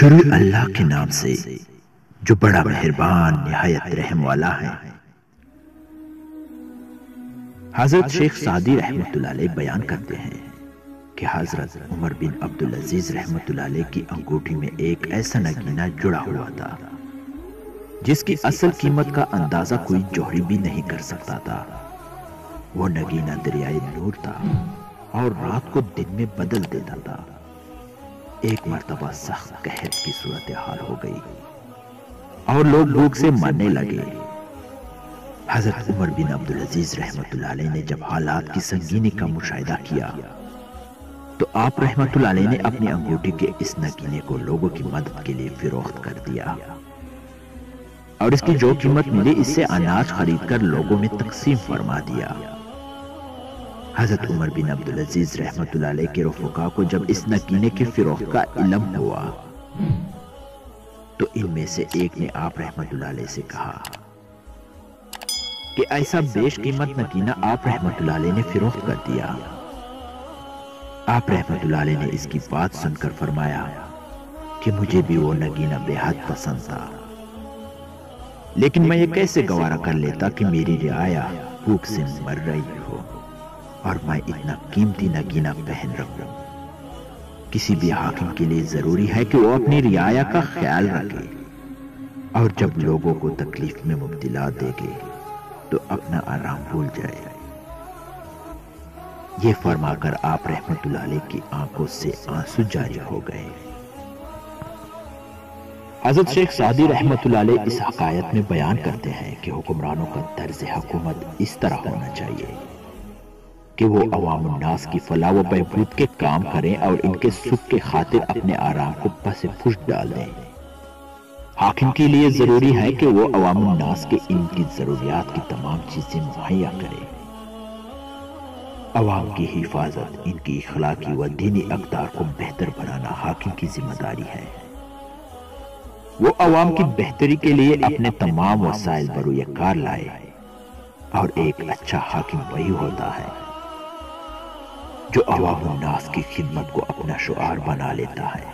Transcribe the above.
شروع اللہ کے نام سے جو بڑا مہربان نہایت رحم والا ہے۔ حضرت شیخ سعدی رحمۃ اللہ علیہ بیان کرتے ہیں کہ حضرت عمر بن عبدالعزیز رحمۃ اللہ علیہ کی انگوٹھی میں ایک ایسا نگینہ جڑا ہوا تھا جس کی اصل قیمت کا اندازہ کوئی جوہری بھی نہیں کر سکتا تھا۔ وہ نگینہ دریائے نور تھا اور رات کو دن میں بدل دیتا تھا۔ ایک مرتبہ سخت قحط کی صورتحال ہو گئی اور لوگ بھوک سے مرنے لگے۔ حضرت عمر بن عبدالعزیز رحمۃ اللہ علیہ نے جب حالات کی سنگینی کا مشاہدہ کیا تو آپ رحمۃ اللہ علیہ نے اپنی انگوٹھی کے اس نگینے کو لوگوں کی مدد کے لیے فروخت کر دیا اور اس کی جو قیمت ملی اس سے اناج خرید کر لوگوں میں تقسیم فرما دیا۔ حضرت عمر بن عبدالعزیز رحمۃ اللہ علیہ کے رفقا کو جب اس نگینے کی فروخت کا علم ہوا تو ان میں سے ایک نے آپ رحمۃ اللہ علیہ سے کہا کہ ایسا بیش قیمت نگینہ آپ رحمۃ اللہ علیہ نے فروخت کر دیا۔ آپ رحمۃ اللہ علیہ نے اس کی بات سن کر فرمایا کہ مجھے بھی وہ نگینہ بے حد پسند تھا، لیکن میں یہ کیسے گوارا کر لیتا کہ میری رعایا بھوک سے مر رہی ہو اور میں اتنا قیمتی نگینہ پہن رکھوں۔ کسی بھی حاکم کے لیے ضروری ہے کہ وہ اپنی رعایا کا خیال رکھے اور جب لوگوں کو تکلیف میں مبتلا دے گے تو اپنا آرام بھول جائے۔ یہ فرما کر آپ رحمۃ اللہ علیہ کی آنکھوں سے آنسو جاری ہو گئے۔ حضرت شیخ سعدی رحمۃ اللہ علیہ اس حکایت میں بیان کرتے ہیں کہ حکمرانوں کا طرز حکومت اس طرح ہونا چاہیے کہ وہ عوام الناس کی فلاح و بہبود کے کام کریں اور ان کے سکھ کے خاطر اپنے آرام کو پس پشت ڈال دیں۔ حاکم کے لیے ضروری ہے کہ وہ عوام الناس کے ان کی ضروریات کی تمام چیزیں مہیا کرے۔ عوام کی حفاظت، ان کی اخلاقی و دینی اقدار کو بہتر بنانا حاکم کی ذمہ داری ہے۔ وہ عوام کی بہتری کے لیے اپنے تمام وسائل بروئے کار لائے، اور ایک اچھا حاکم وہی ہوتا ہے جو عوام الناس کی خدمت کو اپنا شعار بنا لیتا ہے۔